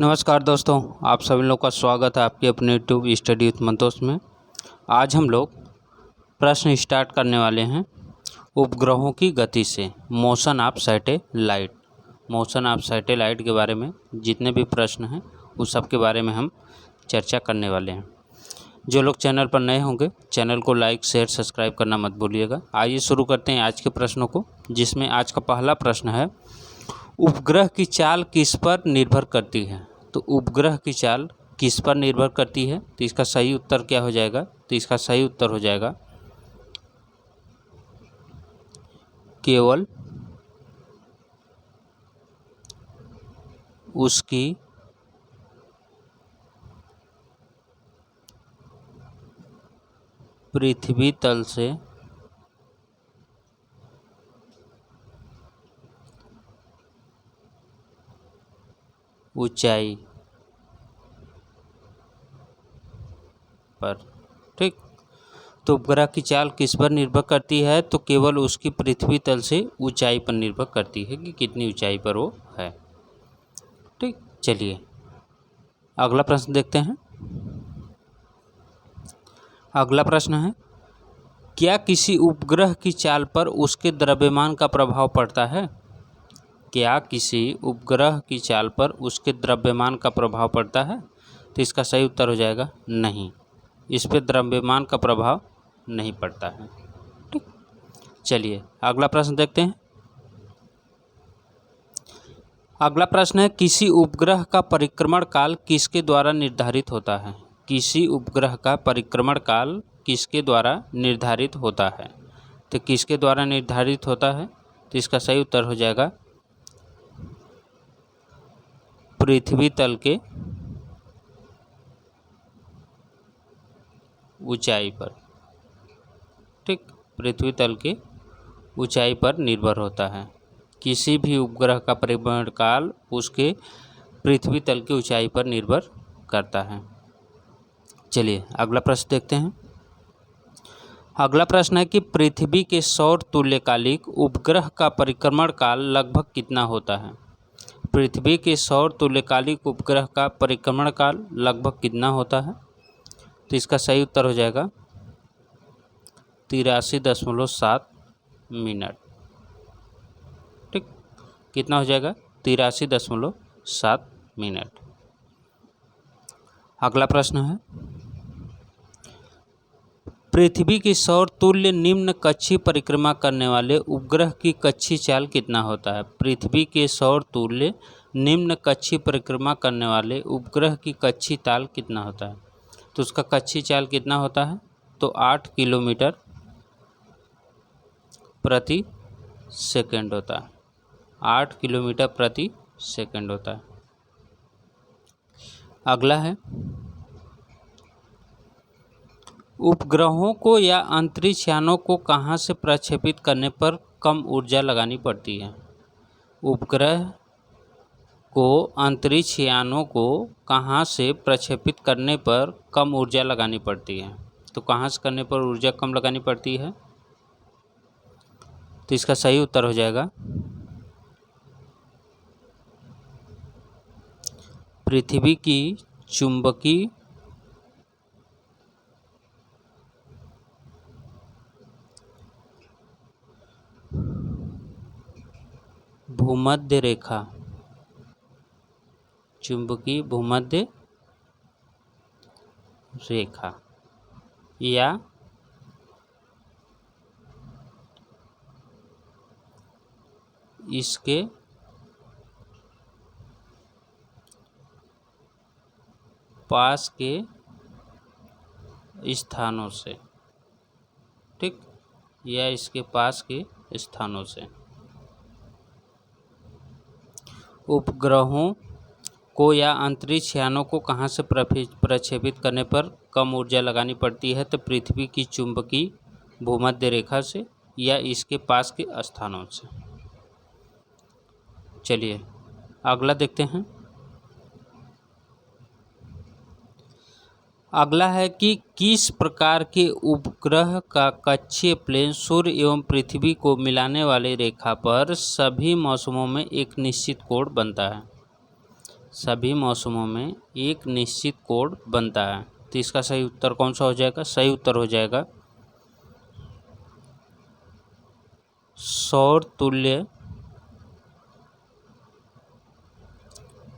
नमस्कार दोस्तों, आप सभी लोग का स्वागत है आपके अपने यूट्यूब स्टडी विथ मंतोष में। आज हम लोग प्रश्न स्टार्ट करने वाले हैं उपग्रहों की गति से, motion of satellite. Motion of satellite के बारे में जितने भी प्रश्न हैं उस सब के बारे में हम चर्चा करने वाले हैं। जो लोग चैनल पर नए होंगे चैनल को लाइक शेयर सब्सक्राइब करना मत भूलिएगा। आइए शुरू करते हैं आज के प्रश्नों को, जिसमें आज का पहला प्रश्न है, उपग्रह की चाल किस पर निर्भर करती है? तो उपग्रह की चाल किस पर निर्भर करती है? तो इसका सही उत्तर क्या हो जाएगा? तो इसका सही उत्तर हो जाएगा केवल उसकी पृथ्वी तल से ऊंचाई पर। ठीक, तो उपग्रह की चाल किस पर निर्भर करती है? तो केवल उसकी पृथ्वी तल से ऊंचाई पर निर्भर करती है कि कितनी ऊंचाई पर वो है। ठीक, चलिए अगला प्रश्न देखते हैं। अगला प्रश्न है, क्या किसी उपग्रह की चाल पर उसके द्रव्यमान का प्रभाव पड़ता है? क्या किसी उपग्रह की चाल पर उसके द्रव्यमान का प्रभाव पड़ता है? तो इसका सही उत्तर हो जाएगा नहीं, इस पर द्रव्यमान का प्रभाव नहीं पड़ता है। ठीक, चलिए अगला प्रश्न देखते हैं। अगला प्रश्न है, किसी उपग्रह का परिक्रमण काल किसके द्वारा निर्धारित होता है? किसी उपग्रह का परिक्रमण काल किसके द्वारा निर्धारित होता है? तो किसके द्वारा निर्धारित होता है? तो इसका सही उत्तर हो जाएगा पृथ्वी तल के ऊंचाई पर। ठीक, पृथ्वी तल के ऊंचाई पर निर्भर होता है। किसी भी उपग्रह का परिभ्रमण काल उसके पृथ्वी तल की ऊंचाई पर निर्भर करता है। चलिए अगला प्रश्न देखते हैं। अगला प्रश्न है कि पृथ्वी के सौर तुल्यकालिक उपग्रह का परिक्रमण काल लगभग कितना होता है? पृथ्वी के सौर तुल्यकालिक उपग्रह का परिक्रमण काल लगभग कितना होता है? तो इसका सही उत्तर हो जाएगा 83.7 मिनट। ठीक, कितना हो जाएगा? 83.7 मिनट। अगला प्रश्न है, पृथ्वी की सौर तुल्य निम्न कक्षीय परिक्रमा करने वाले उपग्रह की कक्षीय चाल कितना होता है? पृथ्वी के सौर तुल्य निम्न कक्षीय परिक्रमा करने वाले उपग्रह की कक्षीय चाल कितना होता है? तो उसका कक्षीय चाल कितना होता है? तो 8 किलोमीटर प्रति सेकंड होता है। 8 किलोमीटर प्रति सेकंड होता है। अगला है, उपग्रहों को या अंतरिक्ष यानों को कहाँ से प्रक्षेपित करने पर कम ऊर्जा लगानी पड़ती है? उपग्रह को अंतरिक्ष यानों को कहाँ से प्रक्षेपित करने पर कम ऊर्जा लगानी पड़ती है? तो कहाँ से करने पर ऊर्जा कम लगानी पड़ती है? तो इसका सही उत्तर हो जाएगा पृथ्वी की चुंबकीय भूमध्य रेखा, चुंबकीय भूमध्य रेखा या इसके पास के स्थानों से। ठीक, या इसके पास के स्थानों से उपग्रहों को या अंतरिक्ष यानों को कहाँ से प्रक्षेपित करने पर कम ऊर्जा लगानी पड़ती है? तो पृथ्वी की चुंबकीय भूमध्य रेखा से या इसके पास के स्थानों से। चलिए अगला देखते हैं। अगला है कि किस प्रकार के उपग्रह का कक्षीय प्लेन सूर्य एवं पृथ्वी को मिलाने वाली रेखा पर सभी मौसमों में एक निश्चित कोण बनता है? सभी मौसमों में एक निश्चित कोण बनता है। तो इसका सही उत्तर कौन सा हो जाएगा? सही उत्तर हो जाएगा सौर तुल्य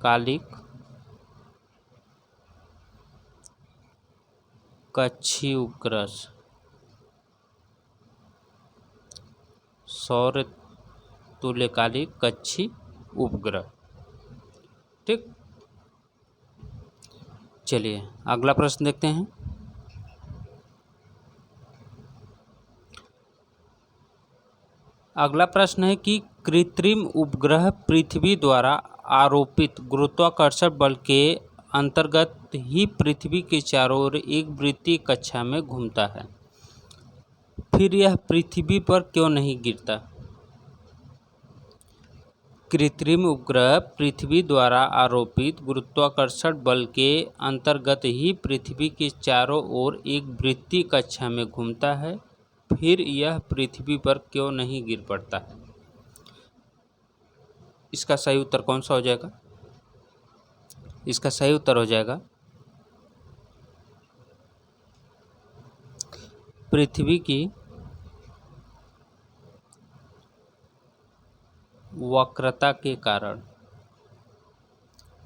कालिक कक्षीय उपग्रह। सौर तुल्यकालिक कक्षीय उपग्रह। ठीक, चलिए अगला प्रश्न देखते हैं। अगला प्रश्न है कि कृत्रिम उपग्रह पृथ्वी द्वारा आरोपित गुरुत्वाकर्षण बल के अंतर्गत ही पृथ्वी के चारों ओर एक वृत्तीय कक्षा में घूमता है, फिर यह पृथ्वी पर क्यों नहीं गिरता? कृत्रिम उपग्रह पृथ्वी द्वारा आरोपित गुरुत्वाकर्षण बल के अंतर्गत ही पृथ्वी के चारों ओर एक वृत्तीय कक्षा में घूमता है, फिर यह पृथ्वी पर क्यों नहीं गिर पड़ता है? इसका सही उत्तर कौन सा हो जाएगा? इसका सही उत्तर हो जाएगा पृथ्वी की वक्रता के कारण।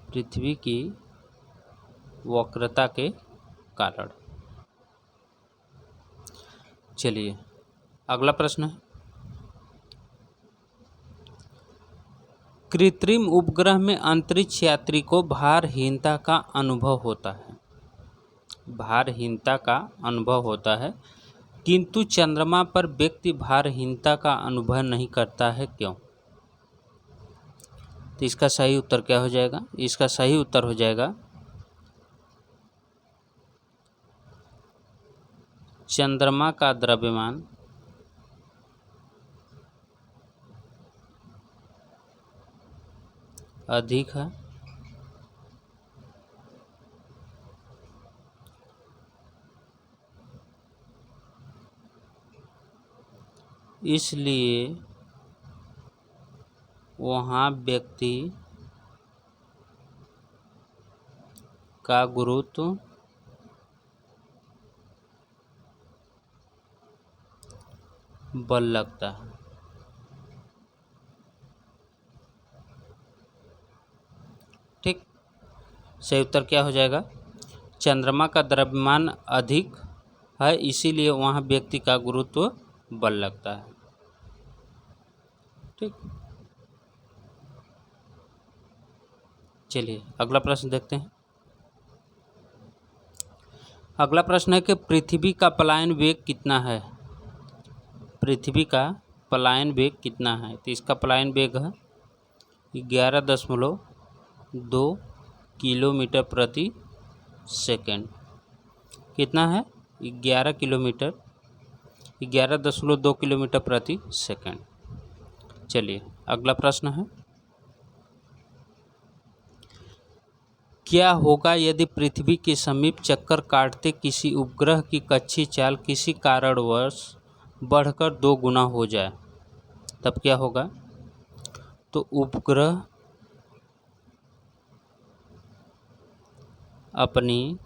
पृथ्वी की वक्रता के कारण। चलिए अगला प्रश्न है। कृत्रिम उपग्रह में अंतरिक्ष यात्री को भारहीनता का अनुभव होता है। भारहीनता का अनुभव होता है, किंतु चंद्रमा पर व्यक्ति भारहीनता का अनुभव नहीं करता है, क्यों? तो इसका सही उत्तर क्या हो जाएगा? इसका सही उत्तर हो जाएगा चंद्रमा का द्रव्यमान अधिक है, इसलिए वहाँ व्यक्ति का गुरुत्व बल लगता है। ठीक, सही उत्तर क्या हो जाएगा? चंद्रमा का द्रव्यमान अधिक है, इसीलिए वहाँ व्यक्ति का गुरुत्व बल लगता है। ठीक, चलिए अगला प्रश्न देखते हैं। अगला प्रश्न है कि पृथ्वी का पलायन वेग कितना है? पृथ्वी का पलायन वेग कितना है? तो इसका पलायन वेग है 11.2 किलोमीटर प्रति सेकेंड। कितना है? 11.2 किलोमीटर प्रति सेकेंड। चलिए अगला प्रश्न है। क्या होगा यदि पृथ्वी के समीप चक्कर काटते किसी उपग्रह की कक्षीय चाल किसी कारणवश बढ़कर 2 गुना हो जाए? तब क्या होगा? तो उपग्रह अपनी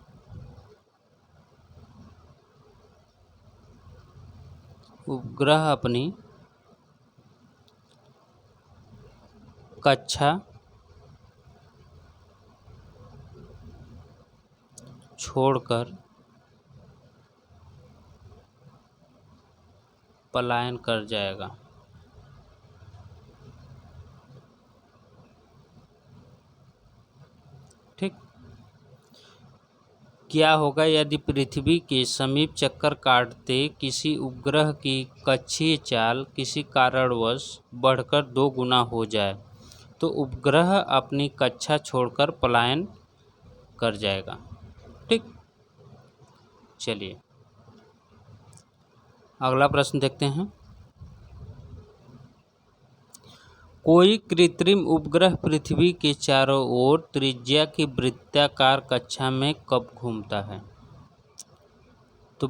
कक्षा छोड़कर पलायन कर जाएगा। ठीक, क्या होगा यदि पृथ्वी के समीप चक्कर काटते किसी उपग्रह की कक्षीय चाल किसी कारणवश बढ़कर 2 गुना हो जाए? तो उपग्रह अपनी कक्षा छोड़कर पलायन कर जाएगा। ठीक, चलिए अगला प्रश्न देखते हैं। कोई कृत्रिम उपग्रह पृथ्वी के चारों ओर त्रिज्या की वृत्ताकार कक्षा में कब घूमता है? तो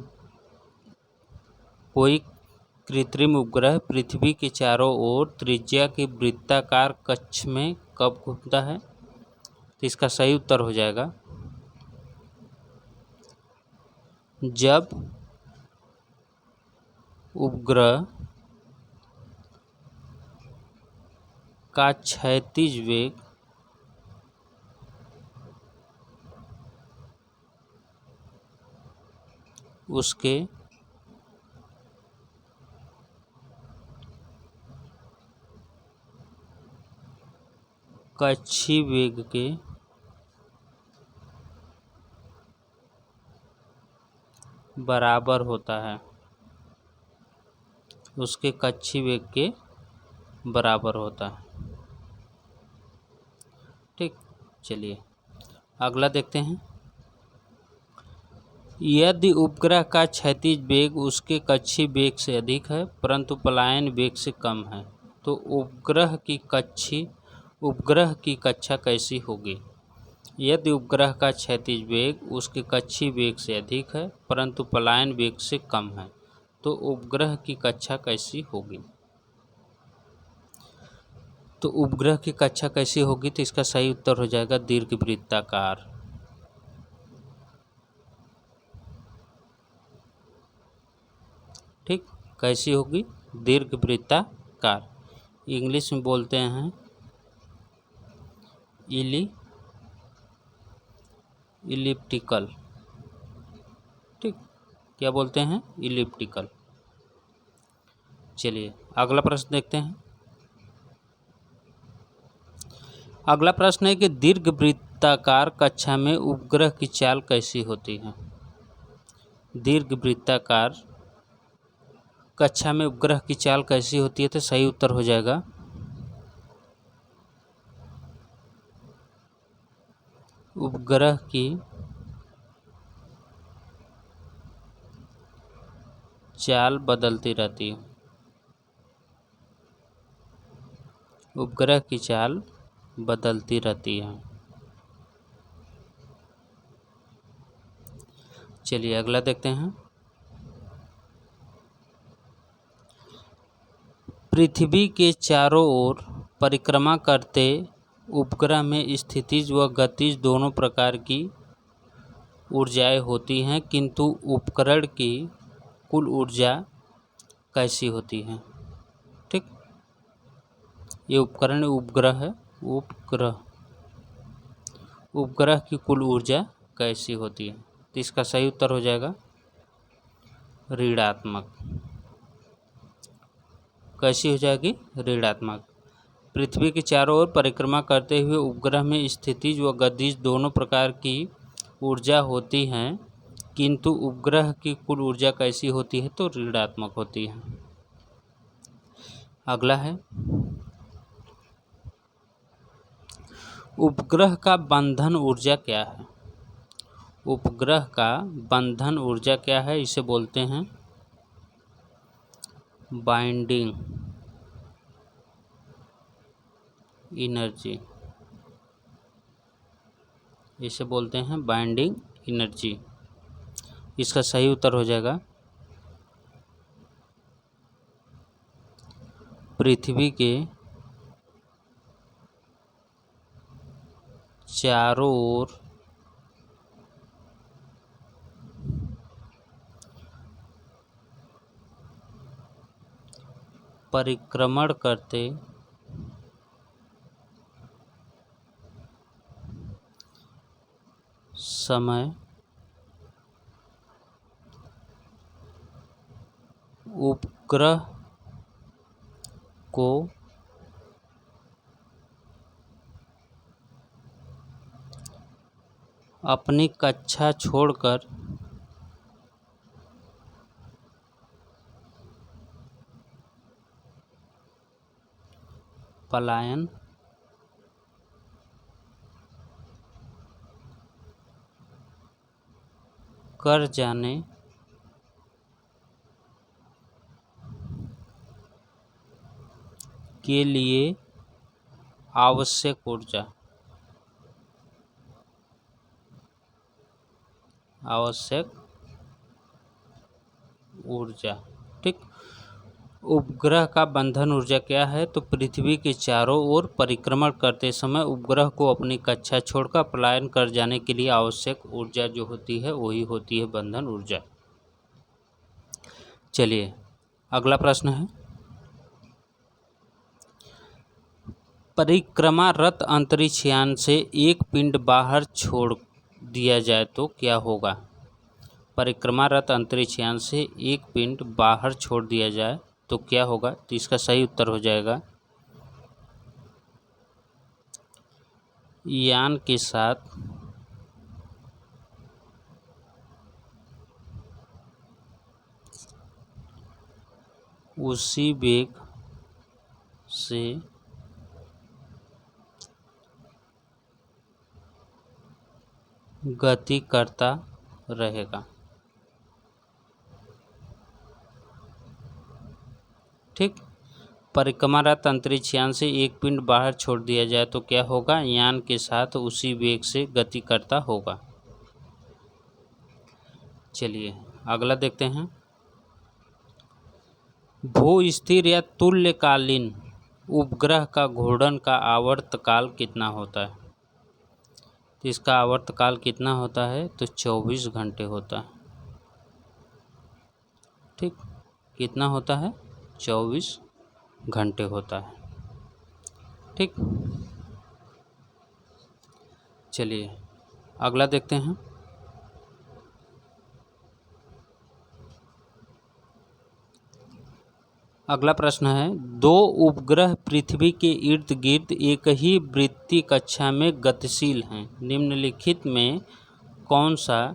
कोई कृत्रिम उपग्रह पृथ्वी के चारों ओर त्रिज्या की वृत्ताकार कक्ष में कब घूमता है? तो इसका सही उत्तर हो जाएगा जब उपग्रह का क्षैतिज वेग उसके कक्षीय वेग के बराबर होता है, उसके कक्षीय वेग के बराबर होता है। ठीक, चलिए अगला देखते हैं। यदि उपग्रह का क्षैतिज वेग उसके कक्षीय वेग से अधिक है परंतु पलायन वेग से कम है, तो उपग्रह की कक्षा कैसी होगी? यदि उपग्रह का क्षैतिज वेग उसके कक्षीय वेग से अधिक है परंतु पलायन वेग से कम है, तो उपग्रह की कक्षा कैसी होगी? तो उपग्रह की कक्षा कैसी होगी, तो इसका सही उत्तर हो जाएगा दीर्घवृत्ताकार। ठीक, कैसी होगी? दीर्घवृत्ताकार। इंग्लिश में बोलते हैं इलिप्टिकल। ठीक, क्या बोलते हैं? इलिप्टिकल। चलिए अगला प्रश्न देखते हैं। अगला प्रश्न है कि दीर्घवृत्ताकार कक्षा में उपग्रह की चाल कैसी होती है? दीर्घवृत्ताकार कक्षा में उपग्रह की चाल कैसी होती है, तो सही उत्तर हो जाएगा उपग्रह की चाल बदलती रहती है। उपग्रह की चाल बदलती रहती है। चलिए अगला देखते हैं। पृथ्वी के चारों ओर परिक्रमा करते उपग्रह में स्थितिज व गतिज दोनों प्रकार की ऊर्जाएं होती हैं, किंतु उपकरण की कुल ऊर्जा कैसी होती है? ठीक, ये उपकरण उपग्रह है। उपग्रह की कुल ऊर्जा कैसी होती है, तो इसका सही उत्तर हो जाएगा ऋणात्मक। कैसी हो जाएगी? ऋणात्मक। पृथ्वी के चारों ओर परिक्रमा करते हुए उपग्रह में स्थितिज व गतिज दोनों प्रकार की ऊर्जा होती हैं, किंतु उपग्रह की कुल ऊर्जा कैसी होती है? तो ऋणात्मक होती है। अगला है, उपग्रह का बंधन ऊर्जा क्या है? उपग्रह का बंधन ऊर्जा क्या है? इसे बोलते हैं बाइंडिंग एनर्जी। इसे बोलते हैं बाइंडिंग एनर्जी। इसका सही उत्तर हो जाएगा पृथ्वी के चारों ओर परिक्रमण करते समय उपग्रह को अपनी कक्षा छोड़कर पलायन कर जाने के लिए आवश्यक ऊर्जा। ठीक, उपग्रह का बंधन ऊर्जा क्या है? तो पृथ्वी के चारों ओर परिक्रमण करते समय उपग्रह को अपनी कक्षा छोड़कर पलायन कर जाने के लिए आवश्यक ऊर्जा जो होती है वही होती है बंधन ऊर्जा। चलिए अगला प्रश्न है, परिक्रमारत अंतरिक्ष यान से एक पिंड बाहर छोड़ दिया जाए तो क्या होगा? परिक्रमारत अंतरिक्ष यान से एक पिंड बाहर छोड़ दिया जाए तो क्या होगा? तो इसका सही उत्तर हो जाएगा, यान के साथ उसी वेग से गति करता रहेगा। ठीक, परिक्रमारत अंतरिक्ष यान से एक पिंड बाहर छोड़ दिया जाए तो क्या होगा? यान के साथ उसी वेग से गति करता होगा। चलिए अगला देखते हैं, भू स्थिर या तुल्यकालीन उपग्रह का घूर्णन का आवर्तकाल कितना होता है? तो इसका आवर्तकाल कितना होता है? तो 24 घंटे होता है। ठीक, कितना होता है? 24 घंटे होता है। ठीक, चलिए अगला देखते हैं, अगला प्रश्न है, दो उपग्रह पृथ्वी के इर्द गिर्द एक ही वृत्तीय कक्षा में गतिशील हैं, निम्नलिखित में कौन सा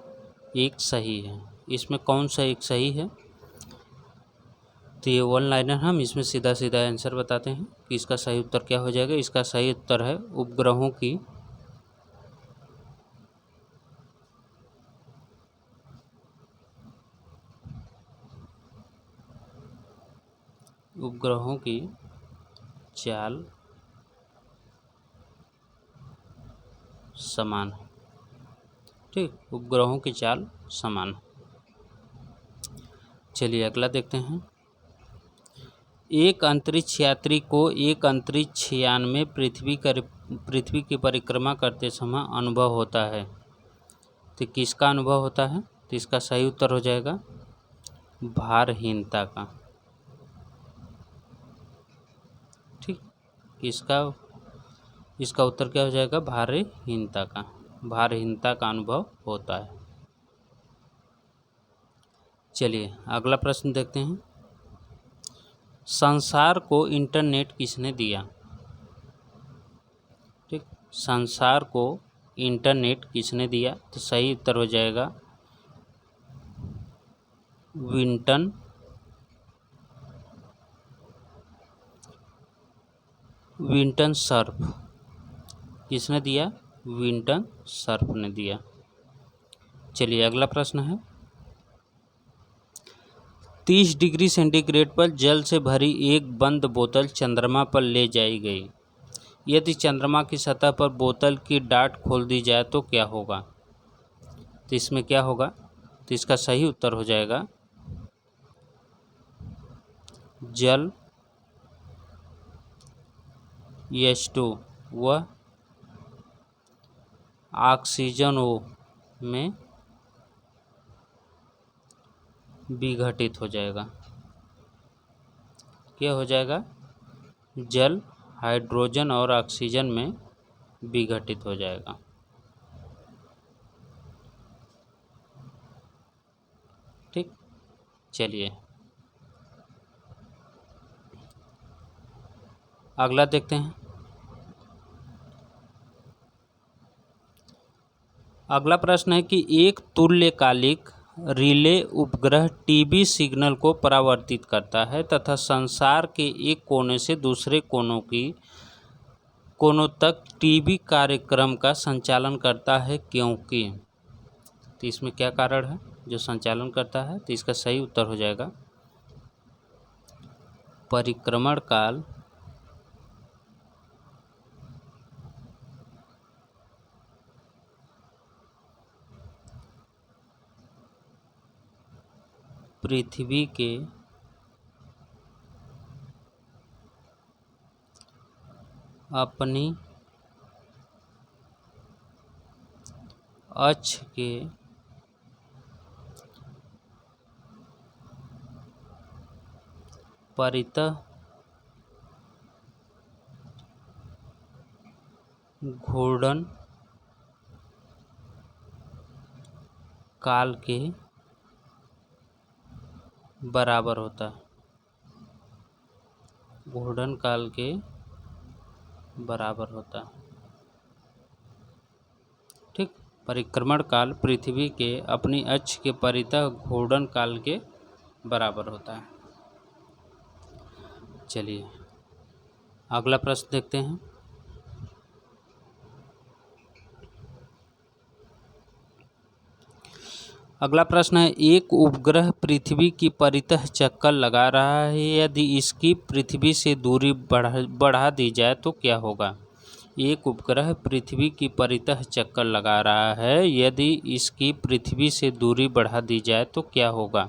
एक सही है? इसमें कौन सा एक सही है? तो ये वन लाइनर, हम इसमें सीधा सीधा आंसर बताते हैं कि इसका सही उत्तर क्या हो जाएगा। इसका सही उत्तर है उपग्रहों की चाल समान है। ठीक, उपग्रहों की चाल समान है। चलिए अगला देखते हैं, एक अंतरिक्ष यात्री को एक अंतरिक्ष यान में पृथ्वी की परिक्रमा करते समय अनुभव होता है, तो किसका अनुभव होता है? तो इसका सही उत्तर हो जाएगा भारहीनता का। ठीक, इसका उत्तर क्या हो जाएगा? भारहीनता का। भारहीनता का अनुभव होता है। चलिए अगला प्रश्न देखते हैं, संसार को इंटरनेट किसने दिया? ठीक, संसार को इंटरनेट किसने दिया? तो सही उत्तर हो जाएगा विंटन सर्फ। किसने दिया? विंटन सर्फ ने दिया। चलिए अगला प्रश्न है, 30 डिग्री सेंटीग्रेड पर जल से भरी एक बंद बोतल चंद्रमा पर ले जाई गई। यदि चंद्रमा की सतह पर बोतल की डाट खोल दी जाए तो क्या होगा? तो इसमें क्या होगा? तो इसका सही उत्तर हो जाएगा जल H2 व ऑक्सीजन O में विघटित हो जाएगा। क्या हो जाएगा? जल हाइड्रोजन और ऑक्सीजन में विघटित हो जाएगा। ठीक, चलिए अगला देखते हैं, अगला प्रश्न है कि एक तुल्यकालिक रिले उपग्रह टीवी सिग्नल को परावर्तित करता है तथा संसार के एक कोने से दूसरे कोनों तक टीवी कार्यक्रम का संचालन करता है, क्योंकि? तो इसमें क्या कारण है जो संचालन करता है? तो इसका सही उत्तर हो जाएगा परिक्रमण काल पृथ्वी के अपनी अक्ष के परितः घूर्णन काल के बराबर होता है। घूर्णन काल के बराबर होता है। ठीक, परिक्रमण काल पृथ्वी के अपनी अक्ष के परितः घूर्णन काल के बराबर होता है। चलिए अगला प्रश्न देखते हैं। अगला प्रश्न है, एक उपग्रह पृथ्वी की परितः चक्कर लगा रहा है, यदि इसकी पृथ्वी से दूरी बढ़ा दी जाए तो क्या होगा। एक उपग्रह पृथ्वी की परितः चक्कर लगा रहा है, यदि इसकी पृथ्वी से दूरी बढ़ा दी जाए तो क्या होगा।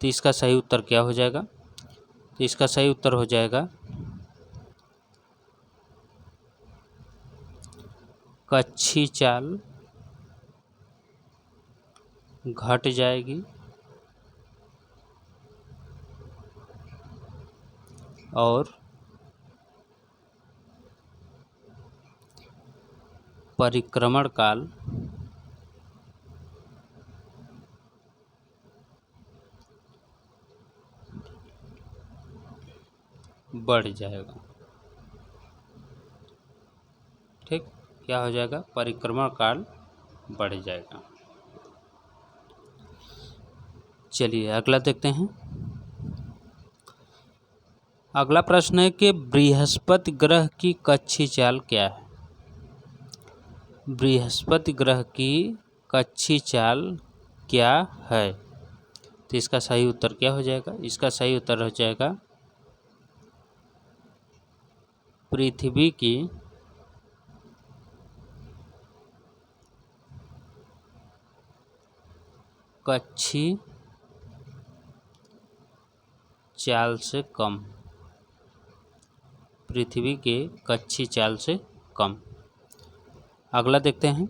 तो इसका सही उत्तर क्या हो जाएगा। तो इसका सही उत्तर हो जाएगा कक्षीय चाल घट जाएगी और परिक्रमण काल बढ़ जाएगा। ठीक, क्या हो जाएगा, परिक्रमण काल बढ़ जाएगा। चलिए अगला देखते हैं। अगला प्रश्न है कि बृहस्पति ग्रह की कक्षीय चाल क्या है। बृहस्पति ग्रह की कक्षीय चाल क्या है। तो इसका सही उत्तर क्या हो जाएगा। इसका सही उत्तर हो जाएगा पृथ्वी की कक्षीय चाल से कम। पृथ्वी के कक्षीय चाल से कम। अगला देखते हैं।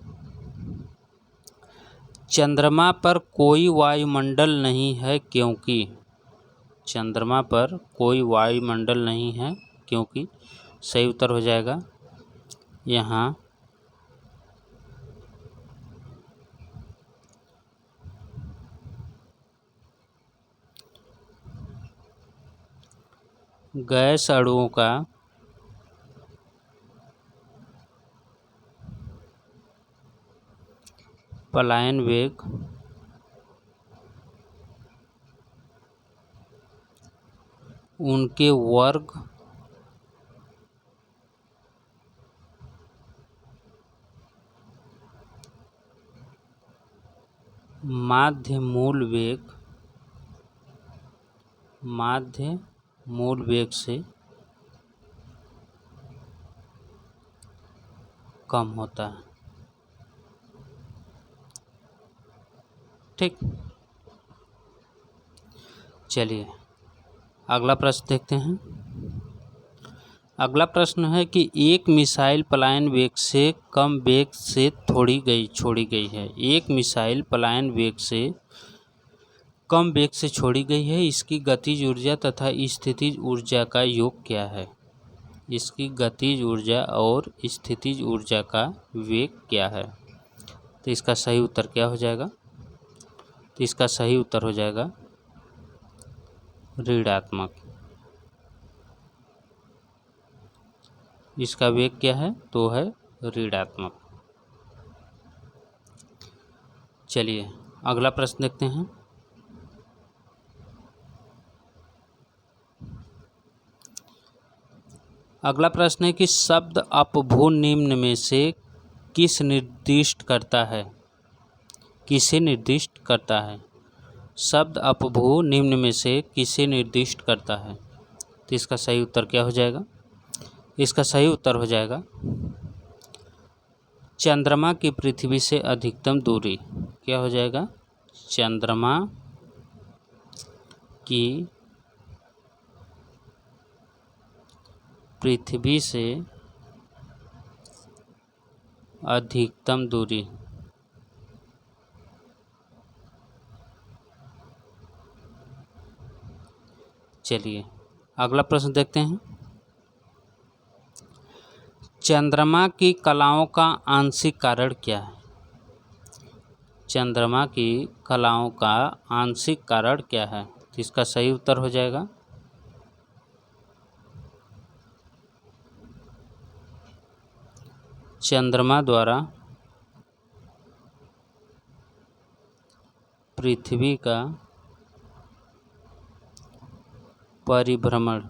चंद्रमा पर कोई वायुमंडल नहीं है क्योंकि। चंद्रमा पर कोई वायुमंडल नहीं है क्योंकि। सही उत्तर हो जाएगा यहाँ गैस अणुओं का पलायन वेग उनके वर्ग माध्य मूल वेग से कम होता है। ठीक, चलिए अगला प्रश्न देखते हैं। अगला प्रश्न है कि एक मिसाइल पलायन वेग से कम वेग से छोड़ी गई है। एक मिसाइल पलायन वेग से कम वेग से छोड़ी गई है, इसकी गतिज ऊर्जा तथा स्थितिज ऊर्जा का योग क्या है। इसकी गतिज ऊर्जा और स्थितिज ऊर्जा का वेग क्या है। तो इसका सही उत्तर क्या हो जाएगा। तो इसका सही उत्तर हो जाएगा ऋणात्मक। इसका वेग क्या है, तो है ऋणात्मक। चलिए अगला प्रश्न देखते हैं। अगला प्रश्न है कि शब्द अपभू निम्न में से किसे निर्दिष्ट करता है। शब्द अपभू निम्न में से किसे निर्दिष्ट करता है। तो इसका सही उत्तर क्या हो जाएगा। इसका सही उत्तर हो जाएगा चंद्रमा की पृथ्वी से अधिकतम दूरी। क्या हो जाएगा, चंद्रमा की पृथ्वी से अधिकतम दूरी। चलिए अगला प्रश्न देखते हैं। चंद्रमा की कलाओं का आंशिक कारण क्या है? चंद्रमा की कलाओं का आंशिक कारण क्या है? तो इसका सही उत्तर हो जाएगा चंद्रमा द्वारा पृथ्वी का परिभ्रमण।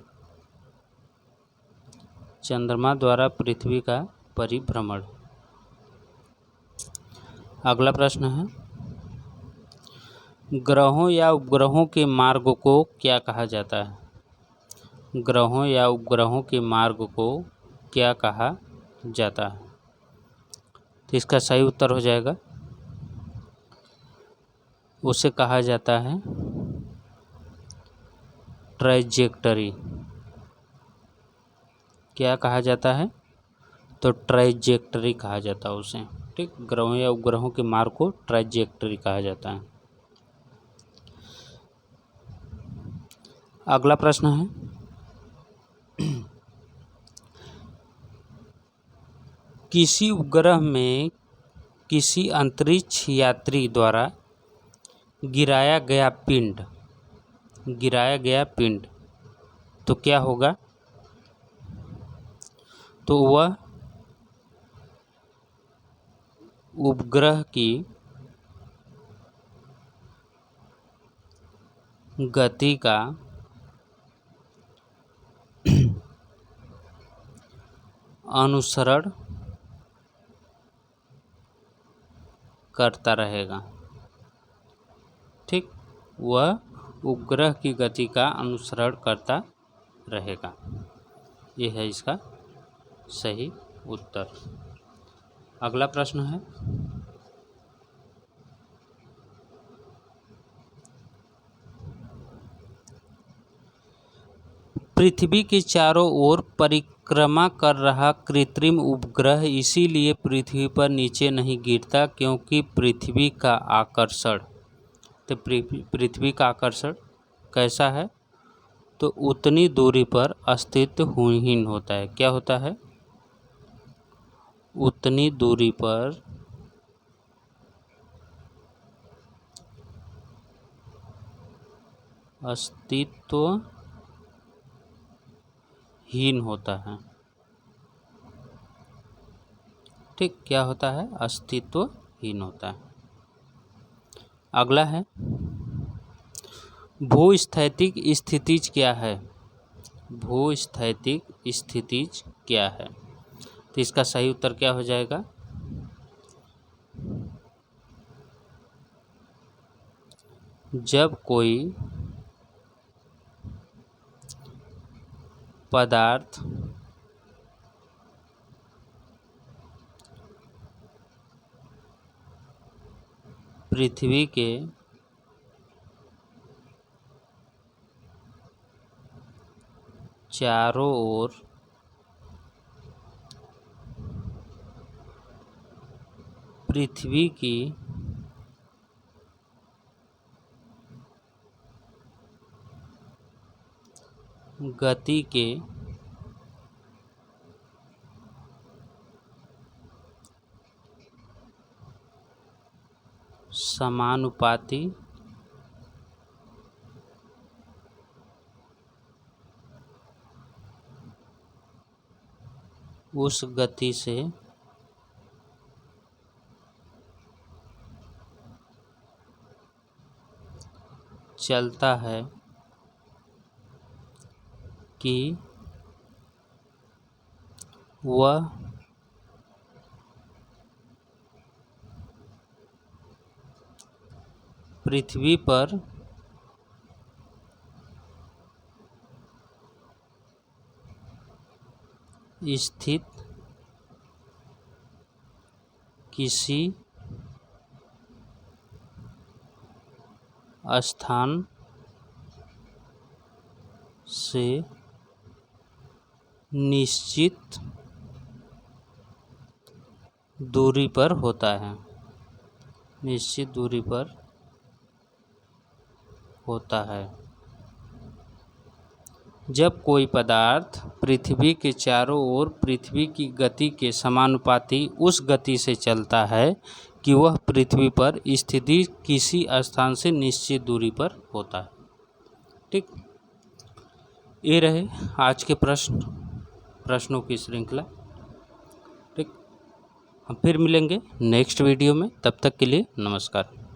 चंद्रमा द्वारा पृथ्वी का परिभ्रमण। अगला प्रश्न है, ग्रहों या उपग्रहों के मार्ग को क्या कहा जाता है? ग्रहों या उपग्रहों के मार्ग को क्या कहा जाता है? तो इसका सही उत्तर हो जाएगा, उसे कहा जाता है ट्रैजेक्टरी। क्या कहा जाता है? तो ट्रैजेक्टरी कहा जाता है उसे। ठीक, ग्रहों या उपग्रहों के मार्ग को ट्रैजेक्टरी कहा जाता है। अगला प्रश्न है, किसी उपग्रह में किसी अंतरिक्ष यात्री द्वारा गिराया गया पिंड तो क्या होगा? तो वह उपग्रह की गति का अनुसरण करता रहेगा। ठीक, वह उपग्रह की गति का अनुसरण करता रहेगा। ये है इसका सही उत्तर। अगला प्रश्न है, पृथ्वी के चारों ओर परिक्रमा कर रहा कृत्रिम उपग्रह इसीलिए पृथ्वी पर नीचे नहीं गिरता क्योंकि पृथ्वी का आकर्षण। तो पृथ्वी का आकर्षण कैसा है? तो उतनी दूरी पर अस्तित्वहीन होता है। क्या होता है? उतनी दूरी पर अस्तित्वहीन होता है। ठीक, क्या होता है? अस्तित्वहीन होता है। अगला है, भूस्थैतिक स्थितिज क्या है? भूस्थैतिक स्थितिज क्या है? तो इसका सही उत्तर क्या हो जाएगा? जब कोई पदार्थ पृथ्वी के चारों ओर पृथ्वी की गति के समानुपाती उस गति से चलता है कि वह पृथ्वी पर स्थित किसी स्थान से निश्चित दूरी पर होता है। निश्चित दूरी पर होता है। जब कोई पदार्थ पृथ्वी के चारों ओर पृथ्वी की गति के समानुपाती उस गति से चलता है कि वह पृथ्वी पर स्थिति किसी स्थान से निश्चित दूरी पर होता है। ठीक, ये रहे आज के प्रश्नों की श्रृंखला। ठीक, हम फिर मिलेंगे नेक्स्ट वीडियो में। तब तक के लिए नमस्कार।